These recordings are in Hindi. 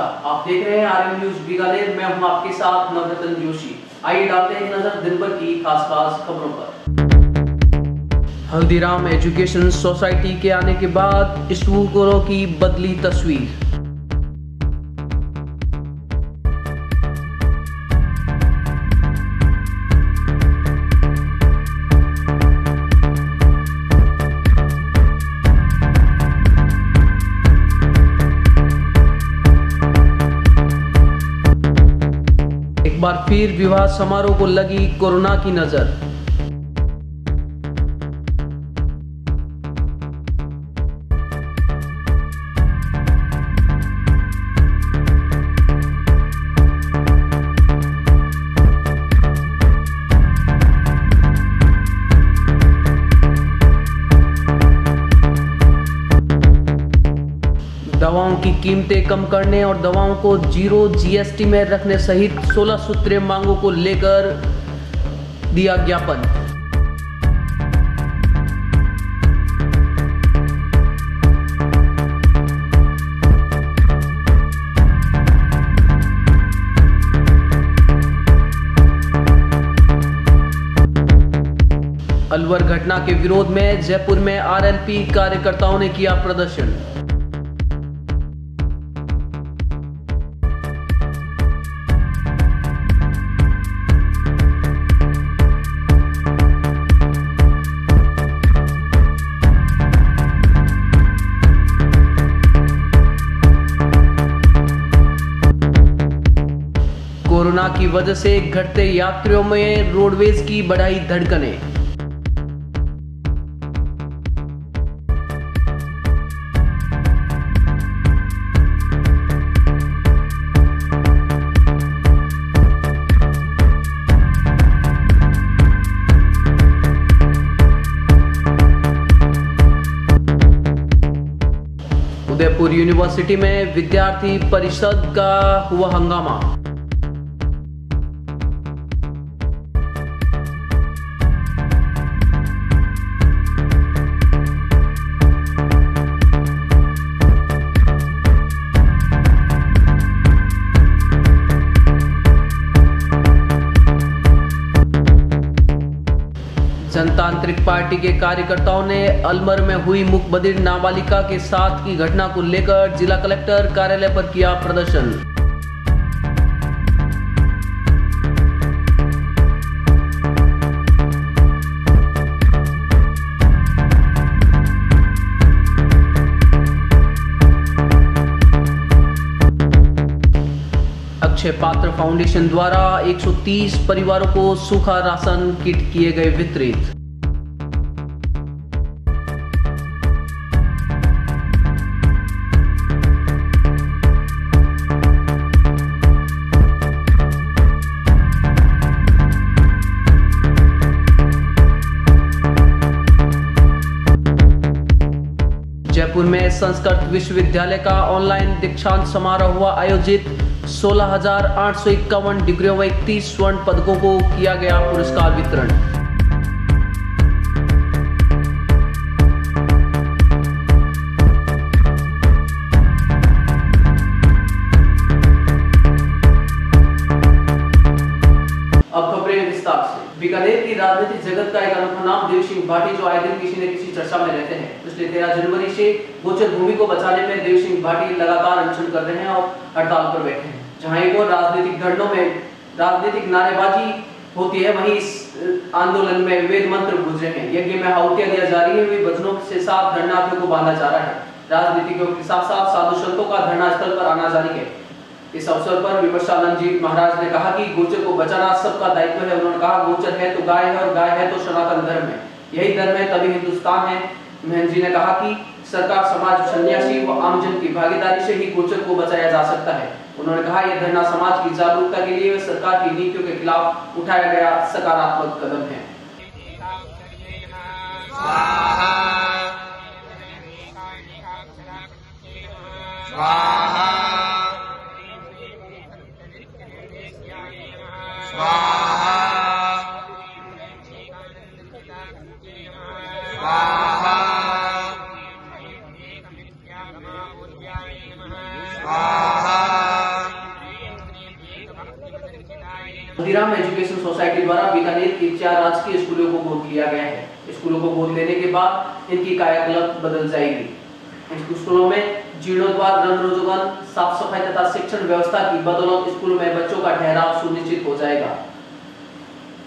नमस्कार, आप देख रहे हैं आरएम न्यूज बीकानेर। मैं हूं आपके साथ नवरत्न जोशी। आइए डालते हैं नजर दिन भर की खास खबरों पर। हल्दीराम एजुकेशन सोसाइटी के आने के बाद स्कूलों की बदली तस्वीर। एक बार फिर विवाह समारोह को लगी कोरोना की नजर। दवाओं की कीमतें कम करने और दवाओं को जीरो जीएसटी में रखने सहित 16 सूत्रीय मांगों को लेकर दिया ज्ञापन। अलवर घटना के विरोध में जयपुर में आरएलपी कार्यकर्ताओं ने किया प्रदर्शन। कोरोना की वजह से घटते यात्रियों में रोडवेज की बढ़ाई धड़कनें। उदयपुर यूनिवर्सिटी में विद्यार्थी परिषद का हुआ हंगामा। जनतांत्रिक पार्टी के कार्यकर्ताओं ने अलवर में हुई मुखबधिर नाबालिगा के साथ की घटना को लेकर जिला कलेक्टर कार्यालय पर किया प्रदर्शन। अक्षय पात्र फाउंडेशन द्वारा 130 परिवारों को सूखा राशन किट किए गए वितरित। जयपुर में संस्कृत विश्वविद्यालय का ऑनलाइन दीक्षांत समारोह हुआ आयोजित। 16,851 डिग्रियों व 31 स्वर्ण पदकों को किया गया पुरस्कार वितरण। अब खबरें विस्तार से। बीकानेर की राजनीतिक जगत का एक अनोखा नाम देव सिंह भाटी, जो आए दिन किसी न किसी चर्चा में रहते हैं। पिछले 13 जनवरी से गोचर भूमि को बचाने में देव सिंह भाटी लगातार अनशन कर रहे हैं और हड़ताल पर बैठे हैं। जहां एक और राजनीतिक धरनों में राजनीतिक नारेबाजी होती है, वहीं इस आंदोलन में वेद मंत्र गूंज रहे हैं। यज्ञ में आहुतियां दिया जा रही है, वे भजनों से साथ धरनार्थियों को बांधा जा रहा है। राजनीतिकों के साथ साथ साधु संतों का धरना स्थल पर आना जारी है। इस अवसर पर विमर्शानंद जी महाराज ने कहा कि गोचर को बचाना सबका दायित्व है। उन्होंने कहा, गोचर है तो गाय है और गाय है तो सनातन धर्म है, यही धर्म है तभी हिंदुस्तान है। महंत जी ने कहा कि सरकार, समाज, सन्यासी व आमजन की भागीदारी से ही गोचर को बचाया जा सकता है। उन्होंने कहा, यह धरना समाज की जागरूकता के लिए सरकार की नीतियों के खिलाफ उठाया गया सकारात्मक कदम है। स्वाहा हल्दीराम एजुकेशन सोसाइटी द्वारा बीकानेर के 4 राजकीय स्कूलों को गोद लिया गया है। स्कूलों को गोद लेने के बाद इनकी कायाकल्प बदल जाएगी। इन स्कूलों में जीर्णोद्धार, रंग रोगन, साफ सफाई तथा शिक्षण व्यवस्था की बदौलत स्कूल में बच्चों का ठहराव सुनिश्चित हो जाएगा।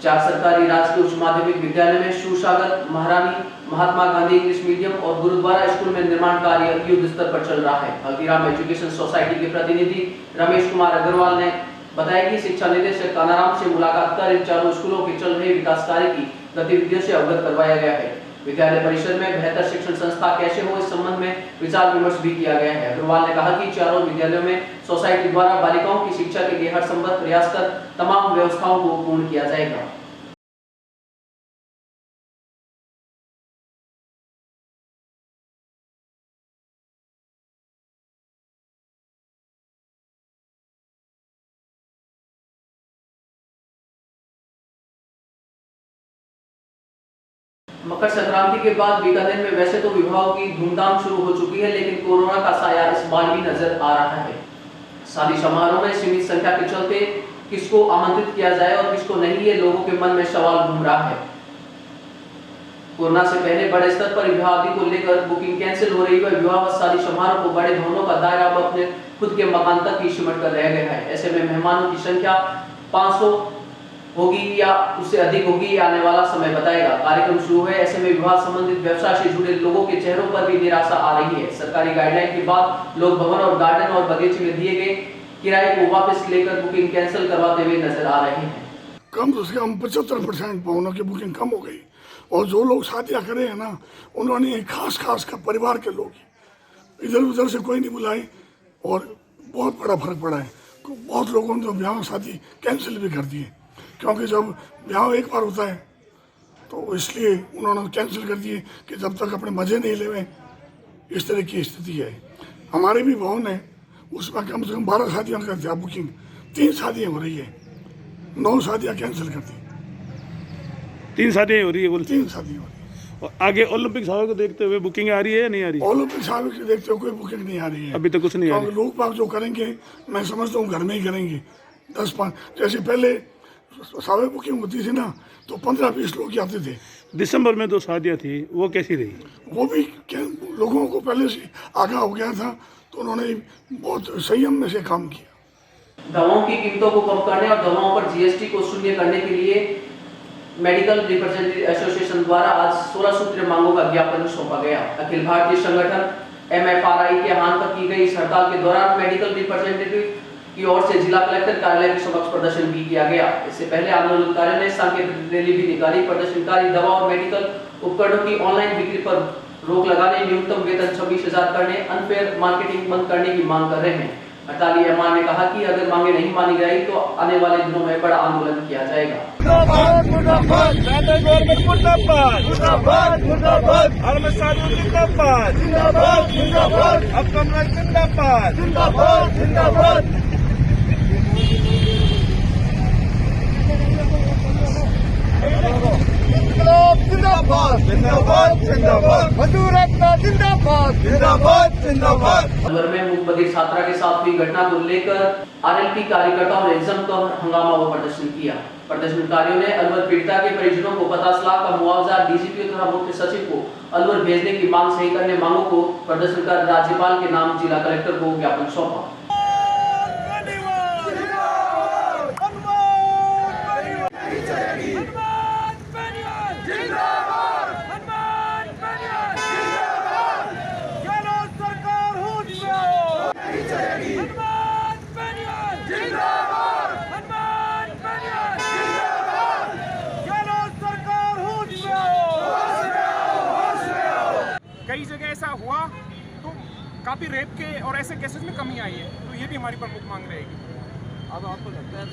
4 सरकारी राजकीय उच्च माध्यमिक विद्यालय में सुशागत, महारानी, महात्मा गांधी इंग्लिश मीडियम और गुरुद्वारा स्कूल में निर्माण कार्य युद्ध स्तर पर चल रहा है। हल्दीराम एजुकेशन सोसाइटी के प्रतिनिधि रमेश कुमार अग्रवाल ने बताया कि शिक्षा निदेशक कानाराम से मुलाकात कर इन चारों स्कूलों के चल रहे विकास कार्य की गतिविधियों से अवगत करवाया गया है। विद्यालय परिसर में बेहतर शिक्षण संस्था कैसे हो, इस संबंध में विचार विमर्श भी किया गया है। अग्रवाल ने कहा कि चारों विद्यालयों में सोसाइटी द्वारा बालिकाओं की शिक्षा के लिए हर संभव प्रयास कर तमाम व्यवस्थाओं को पूर्ण किया जाएगा। मकर संक्रांति के बाद बीकानेर में वैसे तो विवाहों की धूमधाम शुरू हो चुकी है, लेकिन कोरोना का साया इस बार भी नजर आ रहा है। शादी समारोह में सीमित संख्या के चलते किसको आमंत्रित किया जाए और किसको नहीं, ये लोगों के मन में सवाल घूम रहा है। कोरोना से पहले बड़े स्तर पर विवाह आदि को लेकर बुकिंग कैंसिल हो रही है। विवाह व शादी समारोह को बड़े भवनों का दायरा अब अपने खुद के मकान तक ही सिमट कर रह गया है। ऐसे में मेहमानों की संख्या 500 होगी या उससे अधिक होगी, ये आने वाला समय बताएगा। कार्यक्रम शुरू है, ऐसे में विवाह संबंधित व्यवसाय से जुड़े लोगों के चेहरों पर भी निराशा आ रही है। सरकारी गाइडलाइन के बाद लोग भवन और गार्डन और बगीचे में दिए गए किराए को वापस लेकर बुकिंग कैंसिल करवाते हुए नजर आ रहे हैं। कम से कम 75% भवनों की बुकिंग कम हो गई और जो लोग शादियां करे हैं ना, उन्होंने खास का परिवार के लोग इधर उधर से कोई नहीं बुलाए और बहुत बड़ा फर्क पड़ा है। बहुत लोगों ने तो ब्याह शादी कैंसिल भी कर दी है, क्योंकि जब ब्याह एक बार होता है तो इसलिए उन्होंने कैंसिल कर दिए कि जब तक अपने मजे नहीं लेवे। इस तरह की स्थिति है। हमारे भी भवन है, उसमें कम से कम 12 शादियाँ करते हैं बुकिंग, 3 शादियाँ हो रही है, 9 शादियाँ कैंसिल कर दी। 3 शादियाँ हो रही है, 3 शादियाँ हो रही है। और आगे ओलंपिक साहब को देखते हुए बुकिंग आ रही है या नहीं आ रही है? ओलंपिक साहब को देखते हुए कोई बुकिंग नहीं आ रही है अभी तो कुछ नहीं आ रही। लोग बाग जो करेंगे मैं समझता हूँ घर में ही करेंगे। 10-5 जैसे पहले सावे बुकिंग होती थी ना, तो 15-20 लोग आते थे। दिसंबर में 2 शादियाँ थी, वो कैसी रही? वो भी क्या लोगों को पहले से आगाह हो गया था, तो उन्होंने बहुत संयम में से काम किया। दवाओं की कीमतों को कम करने और दवाओं पर जीएसटी को शून्य करने के लिए मेडिकल रिप्रेजेंटेटिव एसोसिएशन द्वारा आज 16 सूत्रीय मांगों का ज्ञापन सौंपा गया। अखिल भारतीय संगठन MFRI के आह्वान पर की गई इस हड़ताल के दौरान मेडिकल रिप्रेजेंटेटिव की ओर से जिला कलेक्टर कार्यालय के समक्ष प्रदर्शन भी किया गया। इससे पहले आंदोलनकारियों ने सांकेतिक रैली भी निकाली। प्रदर्शनकारी दवा और मेडिकल उपकरणों की ऑनलाइन बिक्री पर रोक लगाने, न्यूनतम वेतन 26,000 करने, अनफेयर मार्केटिंग बंद करने की मांग कर रहे हैं। हड़ताली एमआर ने कहा कि अगर मांगे नहीं मानी गई तो आने वाले दिनों में बड़ा आंदोलन किया जाएगा। अलवर में मूकबधिर छात्रा के साथ हुई घटना को लेकर आरएलपी कार्यकर्ताओं ने जमकर हंगामा व प्रदर्शन किया। प्रदर्शनकारियों ने अलवर पीड़िता के परिजनों को 50 लाख का मुआवजा, डीजीपी तथा मुख्य सचिव को अलवर भेजने की मांग सही करने मांगों को प्रदर्शन कर राज्यपाल के नाम जिला कलेक्टर को ज्ञापन सौंपा। कई जगह ऐसा हुआ तो काफ़ी रेप के और ऐसे केसेस में कमी आई है, तो ये भी हमारी प्रमुख मांग रहेगी। अब आपको लगता है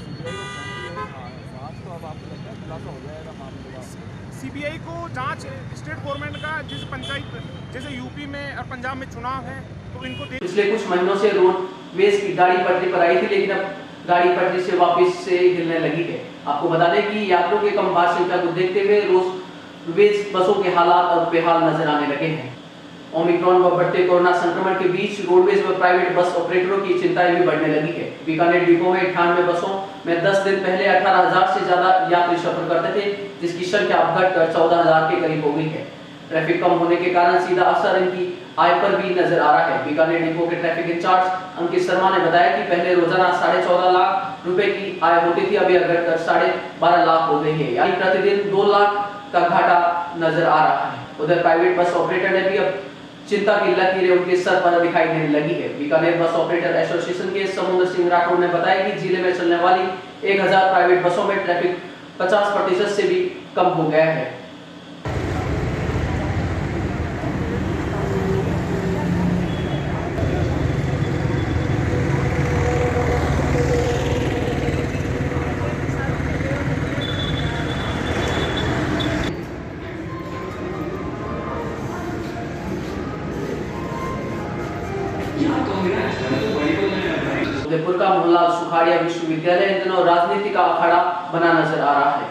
खुलासा हो जाएगा मामले का? सीबीआई को जांच स्टेट गवर्नमेंट का जैसे पंचायत जैसे यूपी में और पंजाब में चुनाव है तो इनको पिछले कुछ महीनों से रोडवेज की गाड़ी पटरी पर आई थी, लेकिन अब गाड़ी पटरी से वापस से हिलने लगी है। आपको बता दें कि यात्रियों के कम भार संख्या को देखते हुए रोडवेज बसों के हालात अब बेहाल नजर आने लगे हैं। ओमिक्रॉन व बढ़ते कोरोना संक्रमण के बीच रोडवेज व प्राइवेट बस ऑपरेटरों की चिंताएं भी बढ़ने लगी है। बीकानेर डिपो में 98 बसों में 10 दिन पहले 18,000 से ज्यादा यात्री सफर करते थे, जिसकी संख्या अब घटकर 14,000 के करीब हो गई है। ट्रैफिक कम होने के कारण सीधा असर इनकी आय पर भी नजर आ रहा है। बीकानेर डिपो के ट्रैफिक इंचार्ज अंकित शर्मा ने बताया कि पहले रोजाना 14.5 लाख रुपए की आय होती थी, अब यह घटकर 12.5 लाख हो गई है, यानी प्रतिदिन 2 लाख का घाटा नजर आ रहा है। उधर प्राइवेट बस ऑपरेटर ने भी अब चिंता की लकीरें उनके सर पर दिखाई देने लगी है। बीकानेर बस ऑपरेटर एसोसिएशन के समुद्र सिंह राठौड़ ने बताया कि जिले में चलने वाली 1000 प्राइवेट बसों में ट्रैफिक 50% से भी कम हो गया है। उदयपुर का मोहनलाल सुखाड़िया विश्वविद्यालय इन दिनों राजनीति का अखाड़ा बना नजर आ रहा है।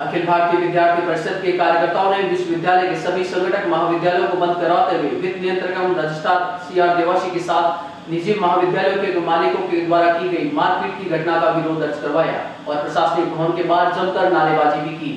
अखिल भारतीय विद्यार्थी परिषद के कार्यकर्ताओं ने विश्वविद्यालय के सभी संगठक महाविद्यालयों को बंद कराते हुए वित्त नियंत्रक एवं रजिस्ट्रार CR देवासी के साथ निजी महाविद्यालयों के मालिकों के द्वारा की गई मारपीट की घटना का विरोध दर्ज करवाया और प्रशासनिक भवन के बाहर जमकर नारेबाजी भी की।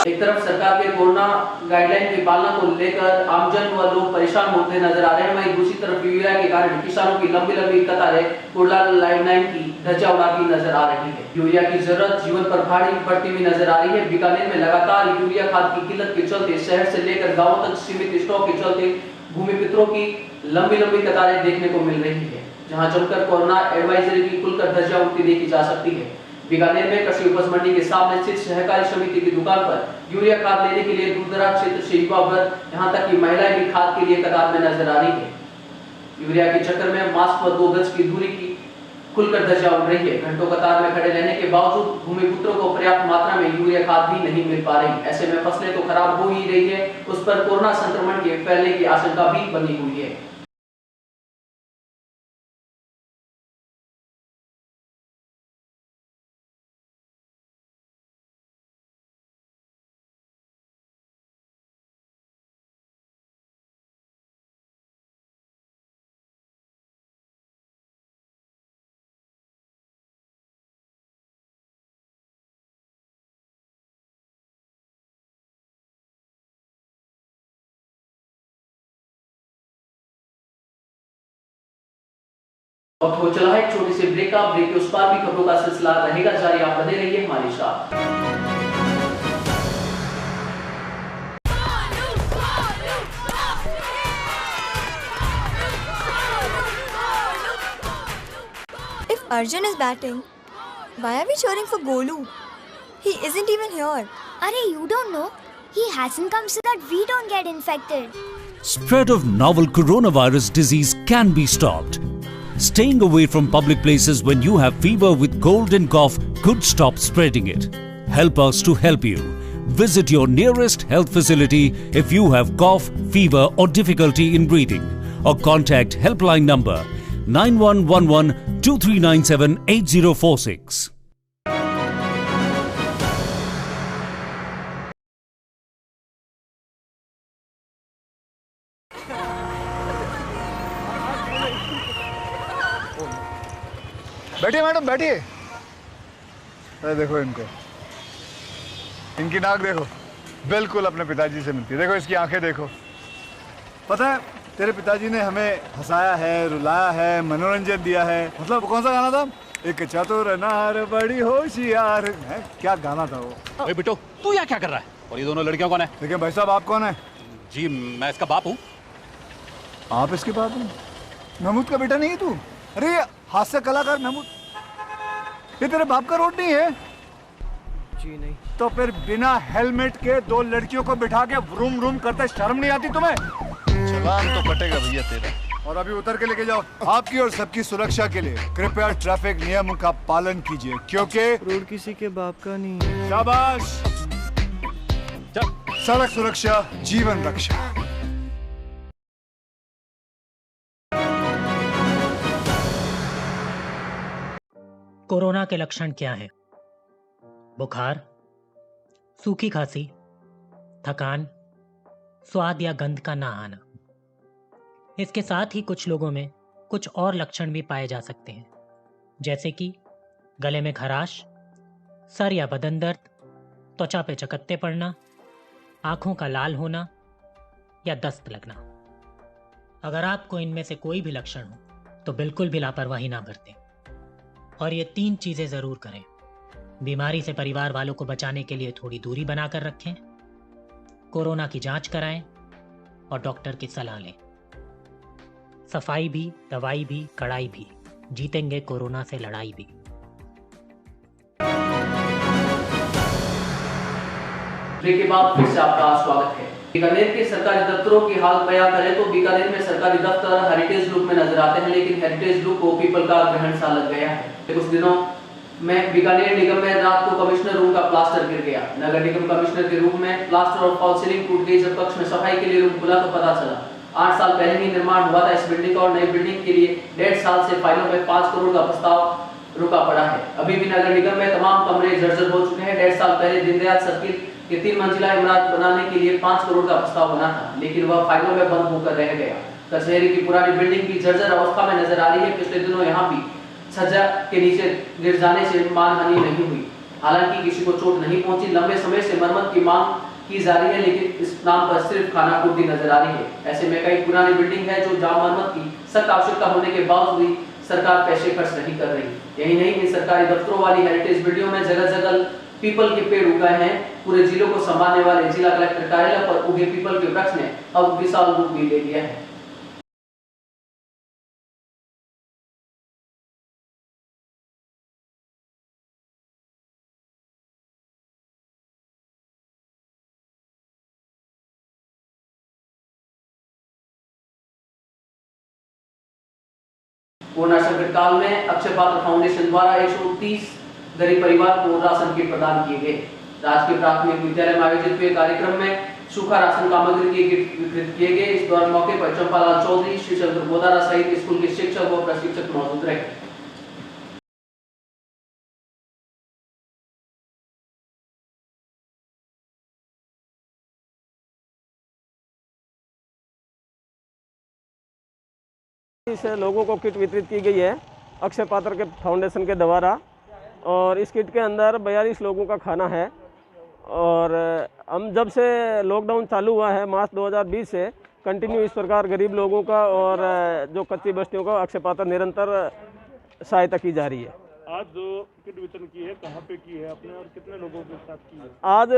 एक तरफ सरकार के कोरोना गाइडलाइन की पालना को लेकर आमजन व लोग परेशान होते नजर आ रहे हैं, वहीं दूसरी तरफ यूरिया के कारण किसानों की लंबी कतारें कुर्ला लाइन की ध्वजा उड़ाती नजर आ रही है। यूरिया की जरूरत जीवन पर भारी पड़ती हुई नजर आ रही है। बीकानेर में लगातार यूरिया खाद की किल्लत के चलते शहर से लेकर गाँव तक सीमित स्टॉक के चलते भूमिपुत्रों की लंबी कतारें देखने को मिल रही है, जहाँ जमकर कोरोना एडवाइजरी की खुलकर ध्वजा उड़ती देखी जा सकती है। बीकानेर में कृषि उपज मंडी के सामने स्थित सहकारी समिति की दुकान पर यूरिया खाद लेने के लिए दूर-दराज क्षेत्र से युवा वर्ग, यहाँ तक कि महिलाएं भी खाद के लिए कतार में नजर आ रही है। यूरिया के चक्कर में मास्क व 2 गज की दूरी की खुलकर ध्वजा उड़ रही है। घंटों कतार में खड़े रहने के बावजूद भूमिपुत्रों को पर्याप्त मात्रा में यूरिया खाद भी नहीं मिल पा रही। ऐसे में फसलें तो खराब हो ही रही है, उस पर कोरोना संक्रमण के फैलने की आशंका भी बनी हुई है। वक्त हो चला है एक छोटे से ब्रेक का। ब्रेक के उस पार भी खबरों का सिलसिला रहेगा जारी, आप बने रहिए हमारे साथ। If Arjun is batting, why are we cheering for Golu? He isn't even here. Arey, you don't know. He hasn't come so that we don't get infected. Spread of novel coronavirus disease can be stopped. Staying away from public places when you have fever with cold and cough could stop spreading it. Help us to help you. Visit your nearest health facility if you have cough, fever or difficulty in breathing, or contact helpline number 9111 2397 8046. बैठिए मैडम बैठिए। अरे देखो इनको, इनकी नाक देखो, बिल्कुल अपने पिताजी से मिलती है। देखो इसकी आंखें देखो। पता है तेरे पिताजी ने हमें हंसाया है, रुलाया है, मनोरंजन दिया है। मतलब कौन सा गाना था? एक चतुर नार बड़ी होशियार है, क्या गाना था वो? ओए बिट्टू, तू यहाँ क्या कर रहा है? और ये दोनों लड़कियां कौन है? देखिए भाई साहब, आप कौन है? जी मैं इसका बाप हूँ। आप इसके बाप हैं? महमूद का बेटा नहीं है तू? अरे हास्य कलाकार महमूद, ये तेरे बाप का रोड नहीं है? जी नहीं। तो फिर बिना हेलमेट के 2 लड़कियों को बिठा के रूम रूम करते शर्म नहीं आती तुम्हें? चलान तो कटेगा भैया तेरा। और अभी उतर के लेके जाओ। आपकी और सबकी सुरक्षा के लिए कृपया ट्रैफिक नियमों का पालन कीजिए, क्योंकि रोड किसी के बाप का नहीं है। शाबाश। सड़क सुरक्षा जीवन रक्षा। कोरोना के लक्षण क्या हैं? बुखार, सूखी खांसी, थकान, स्वाद या गंध का ना आना। इसके साथ ही कुछ लोगों में कुछ और लक्षण भी पाए जा सकते हैं, जैसे कि गले में खराश, सर या बदन दर्द, त्वचा पे चकत्ते पड़ना, आंखों का लाल होना या दस्त लगना। अगर आपको इनमें से कोई भी लक्षण हो तो बिल्कुल भी लापरवाही ना बरतें और ये 3 चीजें जरूर करें। बीमारी से परिवार वालों को बचाने के लिए थोड़ी दूरी बनाकर रखें, कोरोना की जांच कराएं और डॉक्टर की सलाह लें। सफाई भी, दवाई भी, कड़ाई भी, जीतेंगे कोरोना से लड़ाई भी। ब्रेक के बाद फिर से आपका स्वागत है। बीकानेर के सरकारी दफ्तरों की हालत बयां करें तो बीकानेर में सरकारी दफ्तर हेरिटेज लुक में नजर आते हैं, लेकिन हेरिटेज लुक को पीपल का ग्रहण सा लग गया है। कुछ दिनों में बीकानेर निगम में रात को कमिश्नर रूम का प्लास्टर गिर गया। नगर निगम कमिश्नर के रूम में प्लास्टर और फॉल सीलिंग टूट गई। जब कक्ष में सफाई के लिए रूम खुला तो पता चला 8 साल पहले ही निर्माण हुआ था इस बिल्डिंग का और नई बिल्डिंग के लिए 1.5 साल से फाइलों में 5 करोड़ का प्रस्ताव रुका पड़ा है। अभी भी नगर निगम में तमाम कमरे जर्जर हो चुके हैं। 1.5 साल पहले दीनदयाल सर्किल के 3 मंजिला इमारत बनाने के लिए 5 करोड़ का प्रस्ताव बना था, लेकिन वह फाइलों में बंद होकर रह गया। कचहरी की पुरानी बिल्डिंग की जर्जर अवस्था में नजर आ रही है। पिछले दिनों यहाँ भी छज्जा के नीचे गिर जाने से मानहानि नहीं हुई, हालांकि किसी को चोट नहीं पहुंची। लंबे समय से मरम्मत की मांग की जा रही है, लेकिन इस नाम पर सिर्फ खानापूर्ति नजर आ रही है। ऐसे में कई पुरानी बिल्डिंग है जो जहां मरम्मत की सख्त आवश्यकता होने के बावजूद सरकार पैसे खर्च नहीं कर रही। यही नहीं, इन सरकारी दफ्तरों वाली हेरिटेज बिल्डिंगों में जगह जगह पीपल के पेड़ उगाए हैं। पूरे जिलों को संभालने वाले जिला कलेक्टर कार्यालय पर उगे पीपल के वृक्ष ने अब विशाल रूप भी ले लिया है। कोरोना संकट काल में अक्षय पात्र फाउंडेशन द्वारा 130 गरीब परिवार को राशन किट प्रदान किए गए। राजकीय प्राथमिक विद्यालय में आयोजित हुए कार्यक्रम में सूखा राशन सामग्री के किट वितरित किए गए। इस दौरान मौके पर चंपालाल चौधरी, श्रीचंद्र गोदारा सहित स्कूल के शिक्षक व प्रशिक्षक मौजूद रहे। इस लोगों को किट वितरित की गई है अक्षय पात्र के फाउंडेशन के द्वारा और इस किट के अंदर 42 लोगों का खाना है। और हम जब से लॉकडाउन चालू हुआ है मार्च 2020 से कंटिन्यू इस प्रकार गरीब लोगों का और जो कच्ची बस्तियों का अक्षय पात्र निरंतर सहायता की जा रही है। आज जो किट वितरण की है कहाँ पे की है आपने और कितने लोगों के साथ की है? आज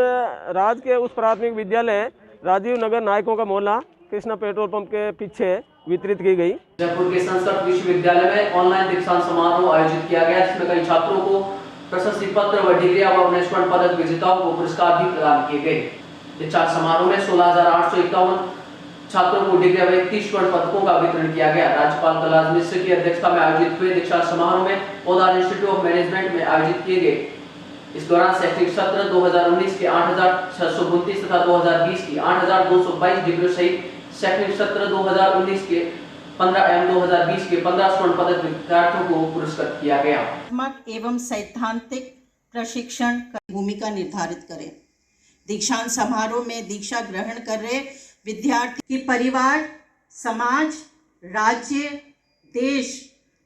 राज के उस प्राथमिक विद्यालय राजीव नगर नायकों का मोहल्ला कृष्णा पेट्रोल पंप के पीछे वितरित की गई। जयपुर के संस्कृत विश्वविद्यालय में ऑनलाइन दीक्षांत समारोह आयोजित किया गया, जिसमें कई छात्रों को प्रशस्ति पत्र व डिग्रियां व अपने स्वर्ण पदक विजेताओं को पुरस्कार भी प्रदान किए गए। दीक्षांत समारोह में 16,851 छात्रों को डिग्रियां व 31 स्वर्ण पदकों का वितरण किया गया। राज्यपाल कलराज मिश्र की अध्यक्षता में आयोजित हुए दीक्षांत समारोह में पौदार इंस्टीट्यूट ऑफ मैनेजमेंट में आयोजित किए गए। इस दौरान शैक्षणिक सत्र 2019 के 8,629 तथा 2020 की 8,222 डिग्रियों सहित शैक्षणिक सत्र 2019 के 15 एवं 2020 के 15 स्वर्ण पदक विद्यार्थियों को पुरस्कृत किया गया। एवं सैद्धांतिक प्रशिक्षण की भूमिका निर्धारित करें। दीक्षांत समारोह में दीक्षा ग्रहण कर रहे विद्यार्थी की परिवार, समाज, राज्य, देश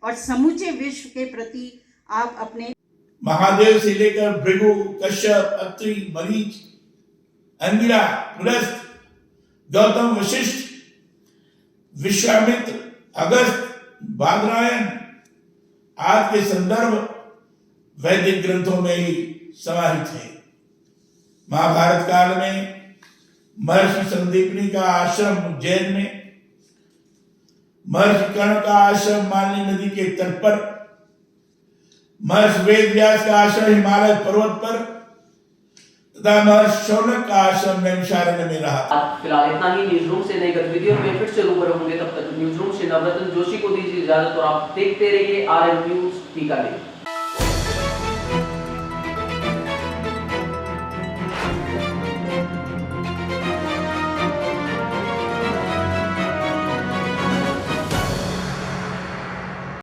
और समूचे विश्व के प्रति आप अपने महादेव से लेकर भृगु, कश्यप, अत्रि, मरीच, अंगिरा, पुलस्त, गौतम, वशिष्ठ, विश्वामित्र, अगस्त, बादरायण आदि के संदर्भ वैदिक ग्रंथों में ही समाहित है। महाभारत काल में महर्षि संदीपनी का आश्रम उज्जैन में, महर्षि कर्ण का आश्रम मालिनी नदी के तट पर, महर्षि वेदव्यास का आश्रम हिमालय पर्वत पर तथा महर्षि शौनक का आश्रम नैमिषारण्य में रहा। फिलहाल इतना ही। न्यूज रूम से नई गतिविधियों में फिर से रूबरू होंगे, तब तक न्यूज रूम से नवरत्न जोशी को दीजिए इजाजत और आप देखते रहिए RM न्यूज बीकानेर।